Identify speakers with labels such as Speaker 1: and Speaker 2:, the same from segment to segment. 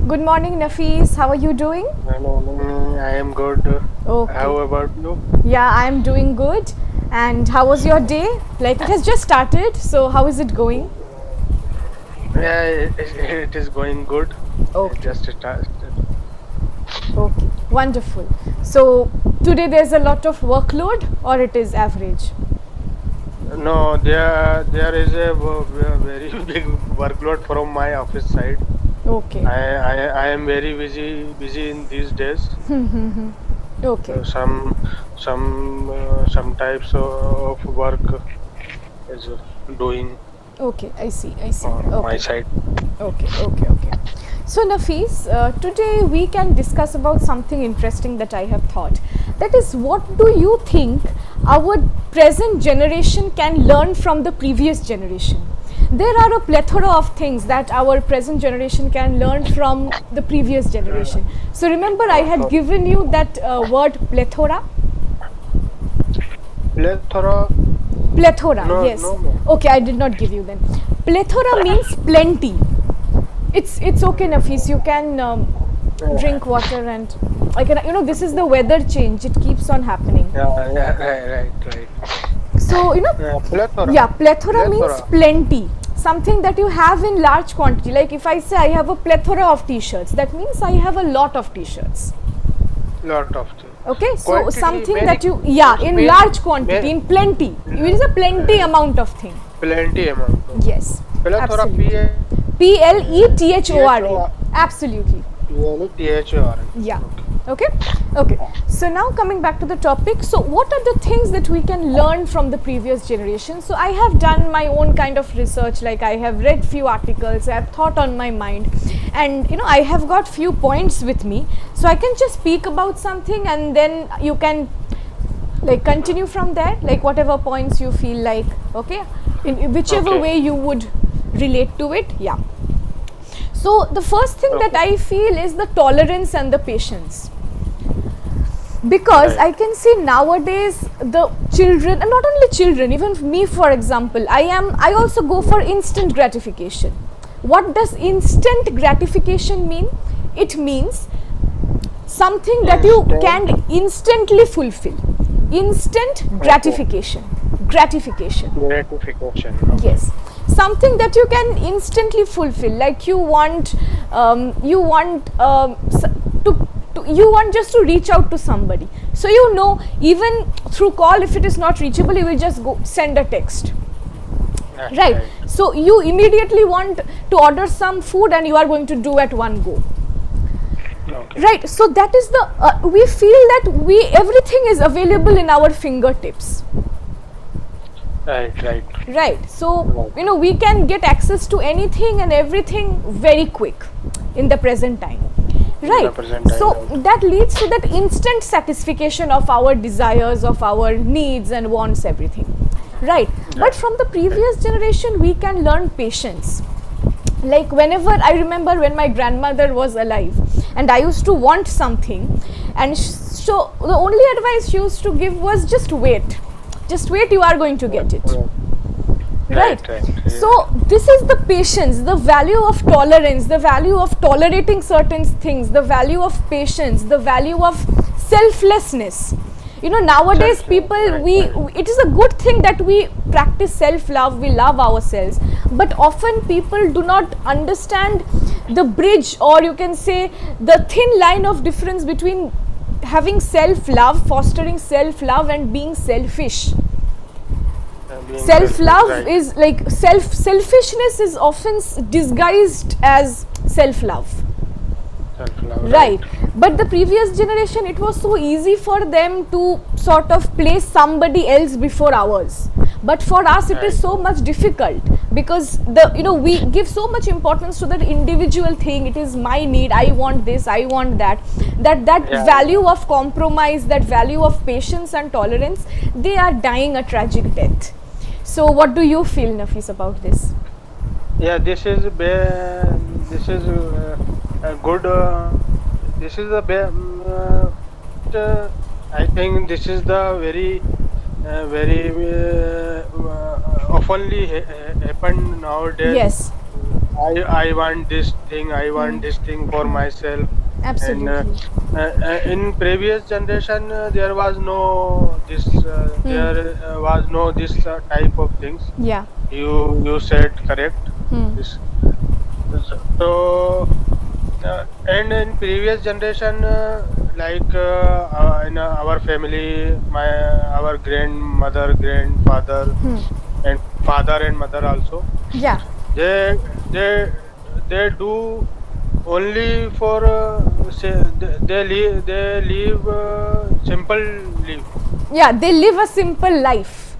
Speaker 1: Good morning, Nafis. How are you doing?
Speaker 2: Hello, I am good.
Speaker 1: Okay.
Speaker 2: How about you?
Speaker 1: Yeah, I'm doing good. And how was your day? Like it has just started, so how is it going?
Speaker 2: Yeah, it is going good. It
Speaker 1: Okay.
Speaker 2: just started.
Speaker 1: Okay. Wonderful. So today there's a lot of workload or it is average?
Speaker 2: No, there is a very big workload from my office side.
Speaker 1: Okay.
Speaker 2: I am very busy in these days.
Speaker 1: Okay.
Speaker 2: Some types of work is doing
Speaker 1: Okay. I see. I see.
Speaker 2: on my
Speaker 1: Okay.
Speaker 2: side.
Speaker 1: Okay. So Nafis, today we can discuss about something interesting that I have thought. That is, what do you think our present generation can learn from the previous generation? There are a plethora of things that our present generation can learn from the previous generation. So remember, I had given you that word plethora.
Speaker 2: Plethora?
Speaker 1: Plethora,
Speaker 2: No,
Speaker 1: yes.
Speaker 2: no, no.
Speaker 1: Okay, I did not give you then. Plethora means plenty. It's okay, Nafis. You can drink water and I can. This is the weather change. It keeps on happening.
Speaker 2: Yeah, right.
Speaker 1: So
Speaker 2: Plethora.
Speaker 1: yeah, plethora means
Speaker 2: Plethora.
Speaker 1: plenty. Something that you have in large quantity. Like if I say I have a plethora of t-shirts, that means I have a lot of t-shirts.
Speaker 2: Lot of things.
Speaker 1: Okay, so
Speaker 2: Quantity,
Speaker 1: something
Speaker 2: many,
Speaker 1: that you, yeah, in
Speaker 2: many,
Speaker 1: large quantity, in plenty. It is a plenty amount of thing.
Speaker 2: plenty amount of.
Speaker 1: Yes,
Speaker 2: Plethora,
Speaker 1: absolutely. Plethora. Absolutely.
Speaker 2: Thora.
Speaker 1: Yeah.
Speaker 2: Okay.
Speaker 1: Okay. Okay. So now coming back to the topic. So what are the things that we can learn from the previous generation? So I have done my own kind of research. Like I have read few articles. I have thought on my mind, and I have got few points with me. So I can just speak about something, and then you can like continue from there. Like whatever points you feel like. Okay. In whichever
Speaker 2: Okay.
Speaker 1: way you would relate to it. Yeah. So the first thing that I feel is the tolerance and the patience, because
Speaker 2: Right.
Speaker 1: I can see nowadays the children, and not only children, even me for example, I also go for instant gratification. What does instant gratification mean? It means something that you
Speaker 2: Instant.
Speaker 1: can instantly fulfill. Instant
Speaker 2: Okay.
Speaker 1: gratification.
Speaker 2: Gratification. Okay.
Speaker 1: Yes, something that you can instantly fulfill. Like you want you want just to reach out to somebody. So even through call, if it is not reachable, you will just go send a text. Right.
Speaker 2: Right.
Speaker 1: So you immediately want to order some food, and you are going to do at one go.
Speaker 2: Okay.
Speaker 1: Right. So that is the we feel that everything is available in our fingertips.
Speaker 2: Right.
Speaker 1: Right. So we can get access to anything and everything very quick in the present time. Right.
Speaker 2: Represent.
Speaker 1: So that leads to that instant satisfaction of our desires, of our needs and wants, everything. Right. But from the previous generation, we can learn patience. Like whenever I remember when my grandmother was alive and I used to want something, and so the only advice she used to give was just wait, you are going to get it. Right. So this is the patience, the value of tolerance, the value of tolerating certain things, the value of patience, the value of selflessness. Nowadays people, it is a good thing that we practice self-love, we love ourselves, but often people do not understand the bridge, or you can say the thin line of difference between having self-love, fostering self-love, and being selfish. Self-love is like selfishness is often disguised as self-love. Right. But the previous generation, it was so easy for them to sort of place somebody else before ours. But for us, it is so much difficult, because we give so much importance to that individual thing. It is my need. I want this. I want that. That value of compromise, that value of patience and tolerance, they are dying a tragic death. So, what do you feel, Nafis, about this?
Speaker 2: Yeah, this is a good. This is I think this is the very oftenly happen nowadays.
Speaker 1: Yes.
Speaker 2: I want this thing, I want this thing for myself. And
Speaker 1: Absolutely.
Speaker 2: in previous generation, there was no this, there was no this type of things.
Speaker 1: Yeah.
Speaker 2: You said correct. This, so and in previous generation, in our family, my our grandmother, grandfather, and father and mother also,
Speaker 1: Yeah.
Speaker 2: they they they do only for they live simple live,
Speaker 1: Yeah, they live a simple life,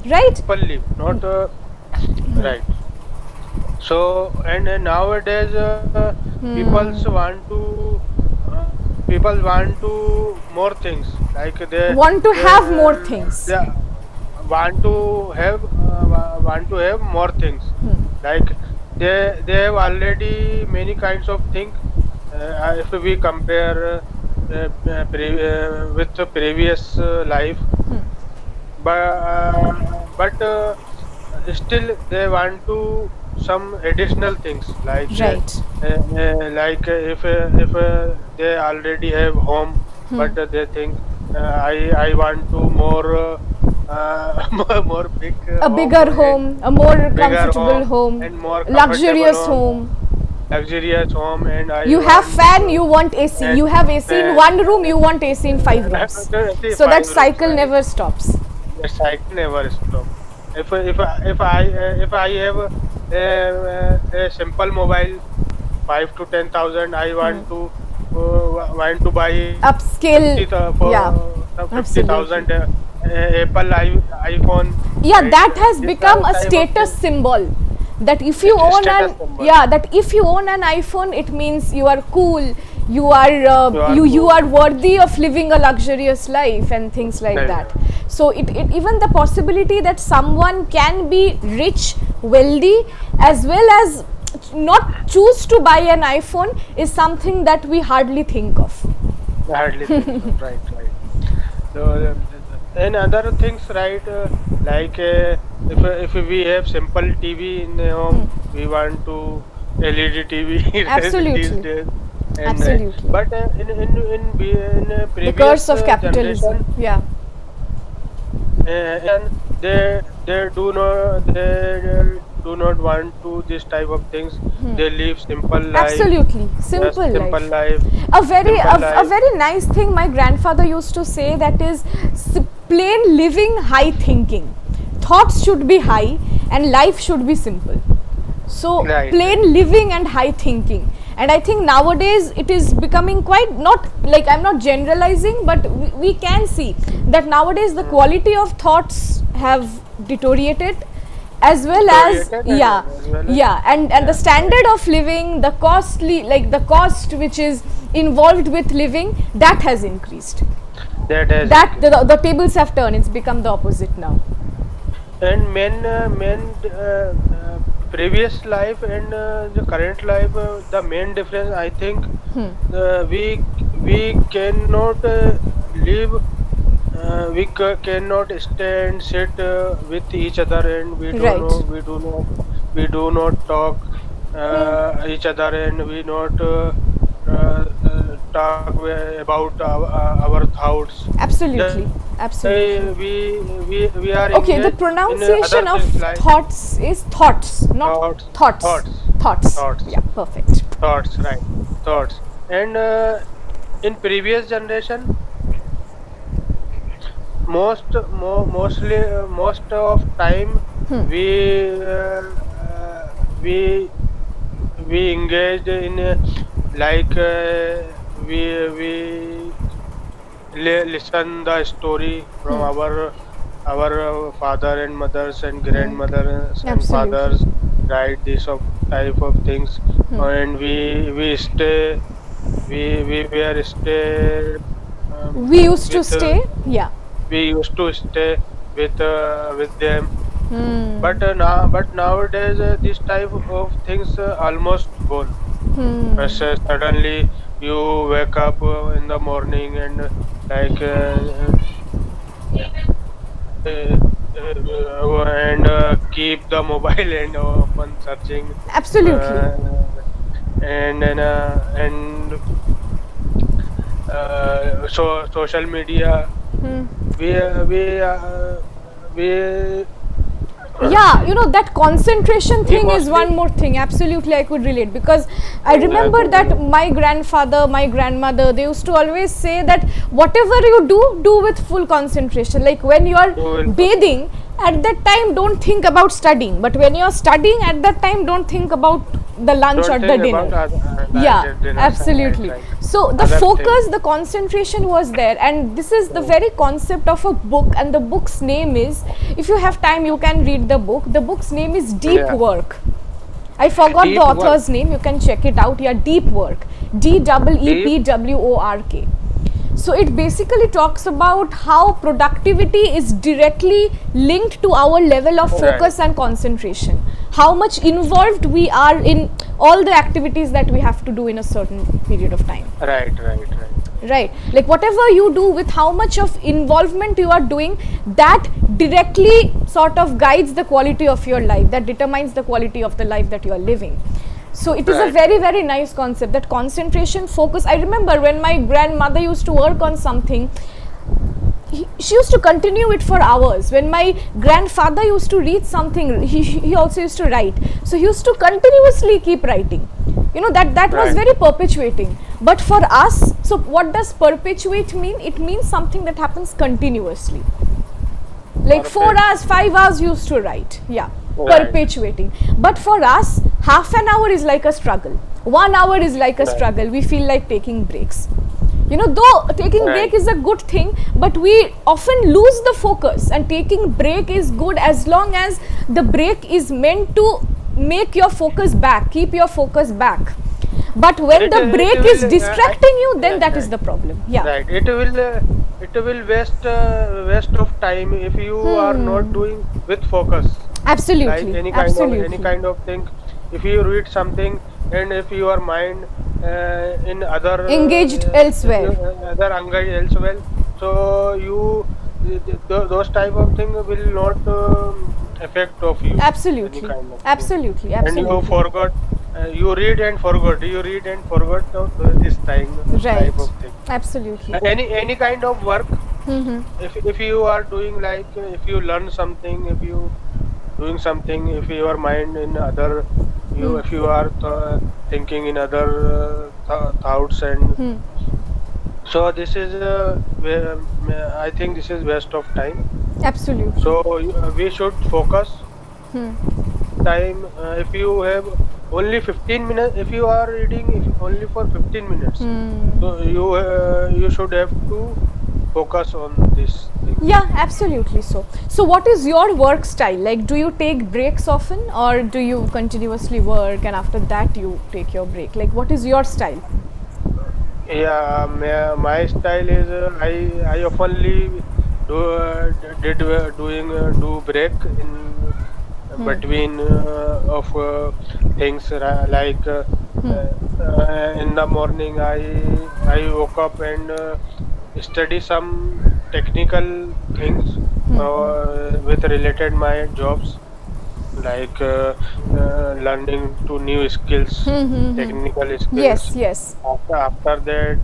Speaker 1: right?
Speaker 2: simple live, not right. So and nowadays people's want to people want to more things, like
Speaker 1: Want to have more things.
Speaker 2: they want to have more things, like they have already many kinds of things. If we compare with the previous life, but still they want to some additional things,
Speaker 1: Right.
Speaker 2: if they already have home, but they think I want to more more big
Speaker 1: A
Speaker 2: home
Speaker 1: bigger
Speaker 2: and
Speaker 1: home, a more
Speaker 2: bigger
Speaker 1: comfortable
Speaker 2: home
Speaker 1: home,
Speaker 2: and more comfortable
Speaker 1: luxurious
Speaker 2: home,
Speaker 1: home.
Speaker 2: luxurious home, and I
Speaker 1: You have
Speaker 2: want
Speaker 1: fan, you want AC.
Speaker 2: and
Speaker 1: You have AC in one room, you want AC in 5 rooms.
Speaker 2: see
Speaker 1: So that
Speaker 2: five rooms,
Speaker 1: cycle
Speaker 2: right?
Speaker 1: never stops.
Speaker 2: The cycle never stop. If I have a simple mobile, 5 to 10,000, I want to buy
Speaker 1: Upscale, yeah,
Speaker 2: for 50,000
Speaker 1: absolutely.
Speaker 2: Apple iPhone,
Speaker 1: Yeah,
Speaker 2: right?
Speaker 1: that has
Speaker 2: This
Speaker 1: become a
Speaker 2: type of
Speaker 1: status
Speaker 2: thing,
Speaker 1: symbol. That if you own
Speaker 2: status
Speaker 1: an
Speaker 2: symbol.
Speaker 1: yeah, that if you own an iPhone, it means you are cool.
Speaker 2: You are
Speaker 1: You
Speaker 2: cool.
Speaker 1: are worthy of living a luxurious life and things like
Speaker 2: Right.
Speaker 1: that. So it even the possibility that someone can be rich, wealthy, as well as not choose to buy an iPhone is something that we hardly think of.
Speaker 2: I hardly think so. Right, right. So, and other things, right? If we have simple TV in the home, we want to LED TV these
Speaker 1: Absolutely,
Speaker 2: days. And
Speaker 1: absolutely.
Speaker 2: but in
Speaker 1: The
Speaker 2: previous
Speaker 1: curse of capitalism.
Speaker 2: generation,
Speaker 1: Yeah.
Speaker 2: they do not want to this type of things. They live simple life,
Speaker 1: Absolutely, simple
Speaker 2: simple
Speaker 1: life.
Speaker 2: life,
Speaker 1: A,
Speaker 2: simple
Speaker 1: a
Speaker 2: life.
Speaker 1: very nice thing my grandfather used to say, that is plain living, high thinking. Thoughts should be high and life should be simple. So
Speaker 2: Right, right.
Speaker 1: plain living and high thinking. And I think nowadays it is becoming quite, not like, I'm not generalizing, but we can see that nowadays the quality of thoughts have deteriorated, as well as
Speaker 2: Deteriorated as well as
Speaker 1: and the
Speaker 2: yeah,
Speaker 1: standard of living, the costly, like the cost which is involved with living, that has increased.
Speaker 2: that has
Speaker 1: That
Speaker 2: increased.
Speaker 1: the tables have turned, it's become the opposite now.
Speaker 2: And previous life and the current life, the main difference, I think, we cannot live. Cannot stay and sit with each other, and we don't
Speaker 1: Right.
Speaker 2: know. We do not talk each other, and we not talk about our thoughts.
Speaker 1: Absolutely, absolutely.
Speaker 2: We are
Speaker 1: Okay, the
Speaker 2: engaged in other
Speaker 1: pronunciation of
Speaker 2: things like
Speaker 1: thoughts is thoughts, not
Speaker 2: thoughts,
Speaker 1: thoughts.
Speaker 2: thoughts,
Speaker 1: Thoughts.
Speaker 2: thoughts,
Speaker 1: Yeah, perfect.
Speaker 2: thoughts, right? Thoughts. And in previous generation, most of time we we engaged in like we listen the story from our father and mothers and grandmothers and
Speaker 1: Absolutely.
Speaker 2: fathers, right? This of type of things, and we stay we were stay
Speaker 1: We used to
Speaker 2: with
Speaker 1: stay. Yeah.
Speaker 2: we used to stay with them. But nowadays this type of things almost gone. Suddenly you wake up in the morning and like and keep the mobile and open searching,
Speaker 1: Absolutely.
Speaker 2: uh, and so social media. We we
Speaker 1: Yeah, you know, that concentration
Speaker 2: we
Speaker 1: thing is
Speaker 2: mostly
Speaker 1: one more thing. Absolutely, I could relate, because I remember that my grandfather, my grandmother, they used to always say that whatever you do, do with full concentration. Like when you are
Speaker 2: will
Speaker 1: bathing, at that time don't think about studying, but when you are studying at that time, don't think about the lunch or
Speaker 2: don't
Speaker 1: the
Speaker 2: think about
Speaker 1: dinner.
Speaker 2: other
Speaker 1: Yeah,
Speaker 2: dinners. Right,
Speaker 1: absolutely.
Speaker 2: right.
Speaker 1: So the
Speaker 2: Other things.
Speaker 1: focus, the concentration was there, and this is the very concept of a book. And the book's name is, if you have time, you can read the book. The book's name is Deep
Speaker 2: Yeah,
Speaker 1: Work. I forgot the
Speaker 2: deep work,
Speaker 1: author's name. You can check it out. Yeah, Deep Work.
Speaker 2: deep.
Speaker 1: DEEPWORK. So it basically talks about how productivity is directly linked to our level of
Speaker 2: Right,
Speaker 1: focus and concentration. How much involved we are in all the activities that we have to do in a certain period of time.
Speaker 2: right, right, right.
Speaker 1: Right, like whatever you do, with how much of involvement you are doing, that directly sort of guides the quality of your life, that determines the quality of the life that you are living. So it is a
Speaker 2: Right,
Speaker 1: very, very nice concept, that concentration, focus. I remember when my grandmother used to work on something, she used to continue it for hours. When my grandfather used to read something, he also used to write, so he used to continuously keep writing. You know, that was
Speaker 2: right.
Speaker 1: very perpetuating. But for us, so what does perpetuate mean? It means something that happens continuously. Like 4
Speaker 2: Perfect.
Speaker 1: hours, 5 hours used to write. Yeah,
Speaker 2: Right,
Speaker 1: perpetuating. But for us, half an hour is like a struggle, 1 hour is like a
Speaker 2: right,
Speaker 1: struggle. We feel like taking breaks. You know, though taking break
Speaker 2: right.
Speaker 1: is a good thing, but we often lose the focus. And taking break is good as long as the break is meant to make your focus back, keep your focus back. But when the
Speaker 2: It
Speaker 1: break is
Speaker 2: will.
Speaker 1: distracting you, then
Speaker 2: Right,
Speaker 1: that is
Speaker 2: right,
Speaker 1: the problem. Yeah.
Speaker 2: right. It will waste of time if you are not doing with focus. Like
Speaker 1: Absolutely,
Speaker 2: any
Speaker 1: absolutely.
Speaker 2: kind of thing. If you read something and if your mind in other
Speaker 1: Engaged elsewhere.
Speaker 2: other engaged elsewhere, so those type of thing will not affect of you any
Speaker 1: Absolutely,
Speaker 2: kind of thing.
Speaker 1: absolutely,
Speaker 2: And you
Speaker 1: absolutely.
Speaker 2: forgot, you read and forgot this type
Speaker 1: Right,
Speaker 2: of thing.
Speaker 1: absolutely.
Speaker 2: Any kind of work, if you are doing, like if you learn something, if you doing something, if your mind in other, if you are thinking in other thoughts, and so this is I think this is waste of time.
Speaker 1: Absolutely.
Speaker 2: So we should focus time. If you have only 15 minutes, if you are reading if only for 15 minutes, so you should have to focus on this thing.
Speaker 1: Yeah, absolutely. So, so what is your work style? Like, do you take breaks often, or do you continuously work and after that you take your break? Like, what is your style?
Speaker 2: Yeah, my style is I oftenly do break in between of things, like in the morning I woke up and study some technical things with related my jobs, like learning to new skills, technical skills.
Speaker 1: Yes, yes.
Speaker 2: After that,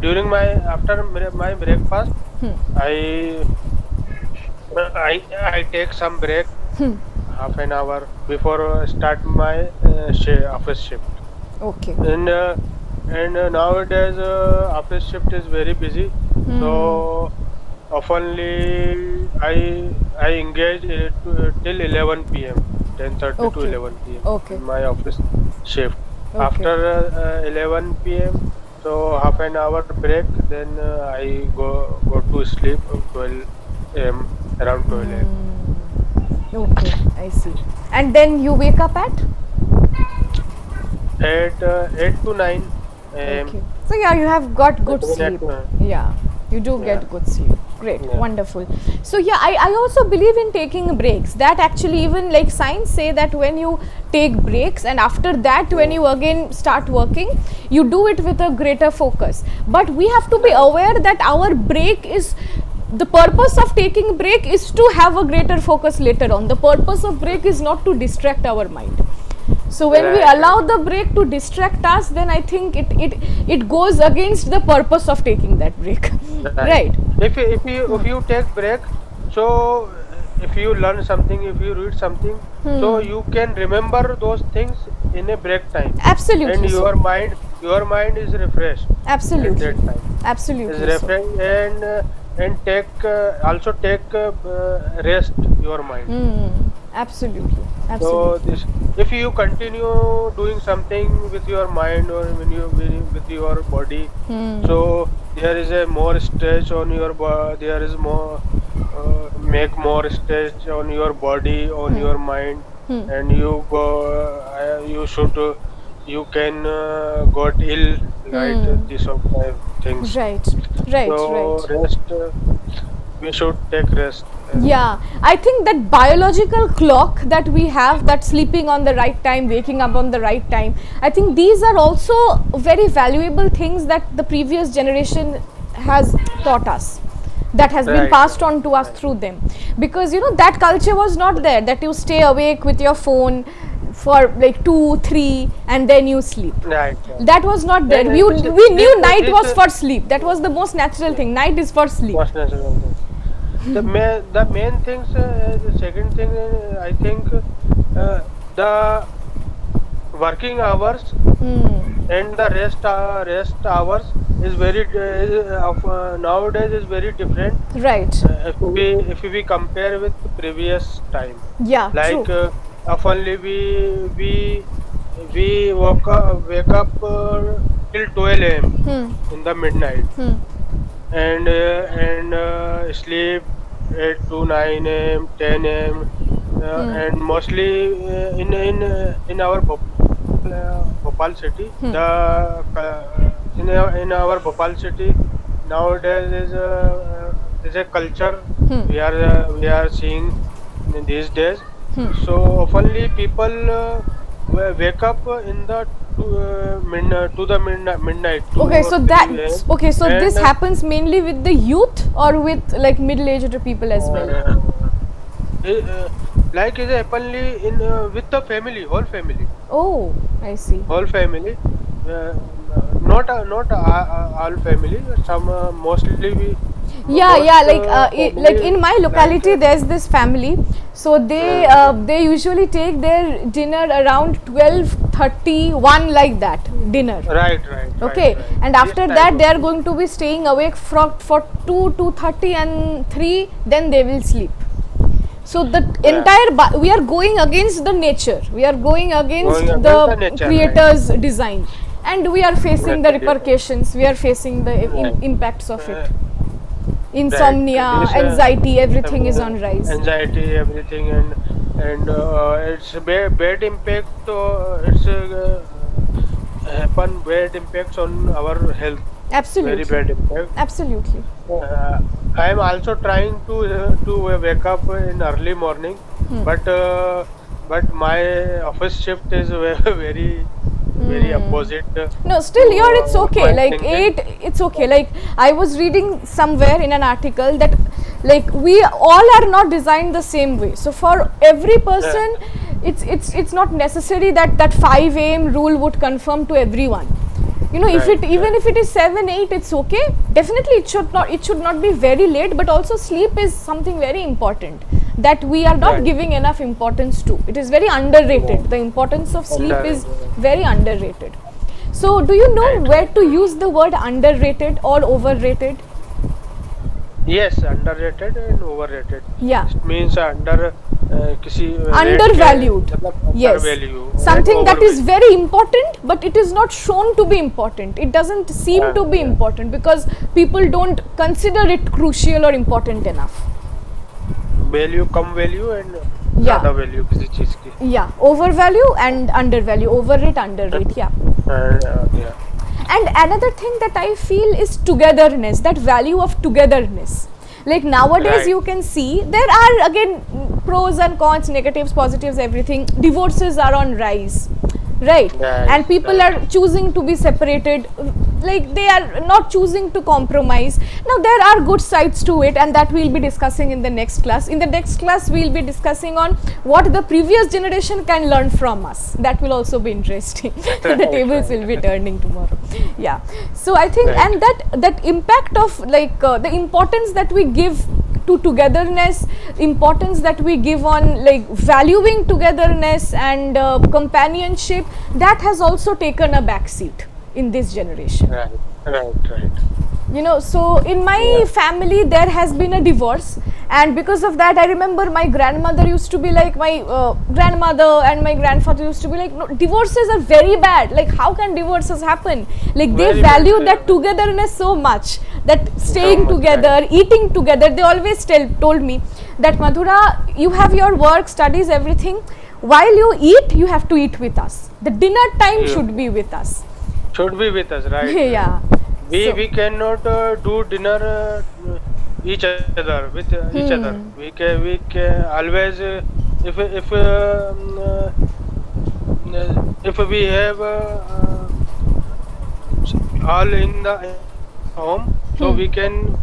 Speaker 2: during my after my breakfast, I I take some break, half an hour before start my office shift.
Speaker 1: Okay.
Speaker 2: And nowadays office shift is very busy, so oftenly I engage till 11 p.m. 10:30 to
Speaker 1: Okay.
Speaker 2: 11 p.m.
Speaker 1: Okay.
Speaker 2: in my office shift.
Speaker 1: Okay.
Speaker 2: After 11 p.m., so half an hour break, then I go to sleep 12 a.m. around 12 a.m.
Speaker 1: Okay. I see. And then you wake up at?
Speaker 2: At 8 to 9 a.m.
Speaker 1: Okay. So yeah, you have got good
Speaker 2: Between
Speaker 1: sleep.
Speaker 2: at
Speaker 1: Yeah, you do
Speaker 2: yeah,
Speaker 1: get good sleep. Great,
Speaker 2: yeah.
Speaker 1: wonderful. So yeah, I also believe in taking breaks. That actually, even like science say that when you take breaks and after that when you again start working, you do it with a greater focus. But we have to be aware that our break is the purpose of taking break is to have a greater focus later on. The purpose of break is not to distract our mind. So when we
Speaker 2: Right.
Speaker 1: allow the break to distract us, then I think it goes against the purpose of taking that break. Right.
Speaker 2: If you take break, so if you learn something, if you read something, so you can remember those things in a break time,
Speaker 1: Absolutely
Speaker 2: and
Speaker 1: so.
Speaker 2: your mind is refreshed at
Speaker 1: Absolutely.
Speaker 2: that time. Is
Speaker 1: Absolutely so.
Speaker 2: refreshed, and take also take rest your mind.
Speaker 1: Absolutely.
Speaker 2: So
Speaker 1: Absolutely.
Speaker 2: this, if you continue doing something with your mind or with your body, so there is a more stress on your body. There is more make more stress on your body, on your mind, and you go. You should. You can got ill, right? These of things.
Speaker 1: Right. Right.
Speaker 2: So
Speaker 1: Right.
Speaker 2: rest. We should take rest.
Speaker 1: Yeah, I think that biological clock that we have, that sleeping on the right time, waking up on the right time, I think these are also very valuable things that the previous generation has taught us, that has been
Speaker 2: Right.
Speaker 1: passed on to us through them. Because that culture was not there, that you stay awake with your phone for like 2, 3 and then you sleep.
Speaker 2: Right.
Speaker 1: That was not there.
Speaker 2: And
Speaker 1: We knew
Speaker 2: this-
Speaker 1: night
Speaker 2: this-
Speaker 1: was for sleep. That was the most natural thing. Night is for sleep.
Speaker 2: Most natural thing. The main things, the second thing, I think the working hours and the rest hours is very nowadays is very different.
Speaker 1: Right.
Speaker 2: If we compare with the previous time,
Speaker 1: Yeah,
Speaker 2: like
Speaker 1: true.
Speaker 2: oftenly we wake up till 12 a.m. in the midnight, and sleep at to 9 a.m., 10 a.m., and mostly in our Bhopal city, the in our Bhopal city nowadays is a culture we are seeing in these days. So oftenly people wake up in the to the midnight. 2
Speaker 1: Okay,
Speaker 2: or
Speaker 1: so
Speaker 2: 3
Speaker 1: that's
Speaker 2: a.m.
Speaker 1: okay. So this
Speaker 2: and
Speaker 1: happens mainly with the youth or with like middle-aged people as well.
Speaker 2: like is openly in with the family,
Speaker 1: Oh, I see.
Speaker 2: whole family. Uh, not all family. Some mostly we.
Speaker 1: Yeah,
Speaker 2: Most
Speaker 1: yeah. Like like
Speaker 2: family
Speaker 1: in my locality,
Speaker 2: like
Speaker 1: there's this family. So they usually take their dinner around 12:30, 1 like that dinner.
Speaker 2: right.
Speaker 1: Okay,
Speaker 2: right.
Speaker 1: and
Speaker 2: This
Speaker 1: after
Speaker 2: type
Speaker 1: that
Speaker 2: of
Speaker 1: they are
Speaker 2: thing.
Speaker 1: going to be staying awake for 2, 2:30 and 3, then they will sleep. So the
Speaker 2: Yeah.
Speaker 1: entire we are going against the nature, we are going against
Speaker 2: Going
Speaker 1: the
Speaker 2: against the nature,
Speaker 1: creator's design, and we are facing the
Speaker 2: Right.
Speaker 1: repercussions, we are facing the
Speaker 2: Right.
Speaker 1: impacts of
Speaker 2: Uh,
Speaker 1: it. Insomnia,
Speaker 2: This,
Speaker 1: anxiety, everything is on rise.
Speaker 2: anxiety, everything, and it's bad impact. It's happen bad impacts on our health. Very
Speaker 1: Absolutely.
Speaker 2: bad impact.
Speaker 1: Absolutely.
Speaker 2: I am also trying to wake up in early morning, but my office shift is very opposite.
Speaker 1: No, still here it's okay.
Speaker 2: my
Speaker 1: Like
Speaker 2: thinking.
Speaker 1: 8, it's okay. Like I was reading somewhere in an article that like we all are not designed the same way. So for every person, it's not necessary that that 5 a.m. rule would confirm to everyone. If
Speaker 2: Right,
Speaker 1: it even if it is 7, 8, it's okay. Definitely it should not be very late, but also sleep is something very important that we are not
Speaker 2: Right.
Speaker 1: giving enough importance to. It is very underrated. The importance of sleep is very underrated. So do you know
Speaker 2: Right.
Speaker 1: where to use the word underrated or overrated?
Speaker 2: Yes, underrated and overrated.
Speaker 1: Yeah.
Speaker 2: It means किसी rate
Speaker 1: Undervalued.
Speaker 2: के मतलब
Speaker 1: Yes.
Speaker 2: undervalue
Speaker 1: Something
Speaker 2: and
Speaker 1: that is
Speaker 2: overvalue.
Speaker 1: very important, but it is not shown to be important. It doesn't seem to be
Speaker 2: Yeah.
Speaker 1: important because people don't consider it crucial or important enough.
Speaker 2: Value come value and
Speaker 1: Yeah.
Speaker 2: ज़्यादा value किसी चीज की.
Speaker 1: Yeah, overvalue and undervalue, overrate, underrate. Yeah.
Speaker 2: Yeah.
Speaker 1: And another thing that I feel is togetherness, that value of togetherness. Like nowadays
Speaker 2: Right.
Speaker 1: you can see there are again pros and cons, negatives, positives, everything. Divorces are on rise, right?
Speaker 2: Right,
Speaker 1: And people
Speaker 2: right.
Speaker 1: are choosing to be separated. like they are not choosing to compromise. Now there are good sides to it, and that we'll be discussing in the next class. In the next class we'll be discussing on what the previous generation can learn from us. That will also be interesting. The tables will be turning tomorrow. Yeah, so I think, and that impact of like the importance that we give to togetherness, importance that we give on like valuing togetherness and companionship, that has also taken a back seat in this generation.
Speaker 2: Right.
Speaker 1: You know, so in my family there has been a divorce, and because of that I remember my grandmother used to be like, my grandmother and my grandfather used to be like, no, divorces are very bad, like how can divorces happen, like they
Speaker 2: Very
Speaker 1: value
Speaker 2: bad,
Speaker 1: that togetherness so much, that staying
Speaker 2: much,
Speaker 1: together, eating together. They always told me that, Madhura, you have your work, studies, everything, while you eat you have to eat with us, the dinner time should be with us.
Speaker 2: Should be with us, right?
Speaker 1: Yeah.
Speaker 2: We cannot do dinner each other with each other. We can always if we have all in the home, so we can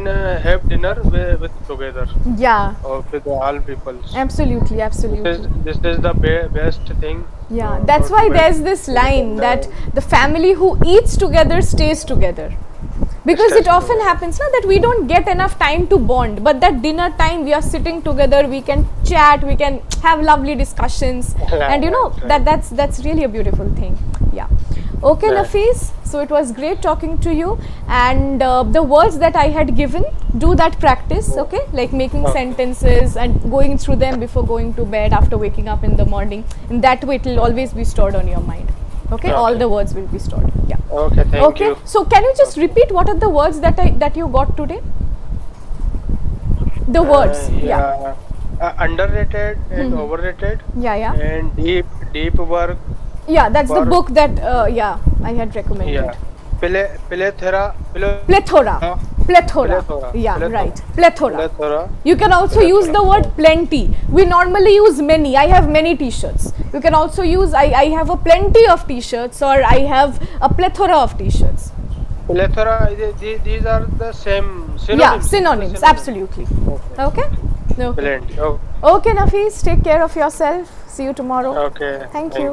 Speaker 2: have dinner with together.
Speaker 1: Yeah.
Speaker 2: Or with all people.
Speaker 1: Absolutely.
Speaker 2: This is the best thing.
Speaker 1: Yeah, that's why there's this line that the family who eats together stays together. Because it often happens that we don't get enough time to bond, but that dinner time we are sitting together, we can chat, we can have lovely discussions, and you know that's really a beautiful thing. Yeah. Okay, Nafees, so it was great talking to you, and the words that I had given, do that practice, okay, like making sentences and going through them before going to bed, after waking up in the morning. In that way it will always be stored on your mind. Okay, all the words will be stored. Yeah.
Speaker 2: Okay, thank you.
Speaker 1: So can you just repeat what are the words that you got today? The words.
Speaker 2: Underrated and overrated.
Speaker 1: Yeah.
Speaker 2: And deep work.
Speaker 1: Yeah, that's the book that I had recommended.
Speaker 2: Yeah. Plethora.
Speaker 1: Yeah, right. Plethora.
Speaker 2: Plethora.
Speaker 1: You can also use the word plenty. We normally use many. I have many t-shirts. You can also use I have a plenty of t-shirts, or I have a plethora of t-shirts.
Speaker 2: Plethora, these are the same synonyms.
Speaker 1: Yeah, synonyms, absolutely. Okay?
Speaker 2: Plenty.
Speaker 1: Okay, Nafees, take care of yourself. See you tomorrow.
Speaker 2: Okay.
Speaker 1: Thank you.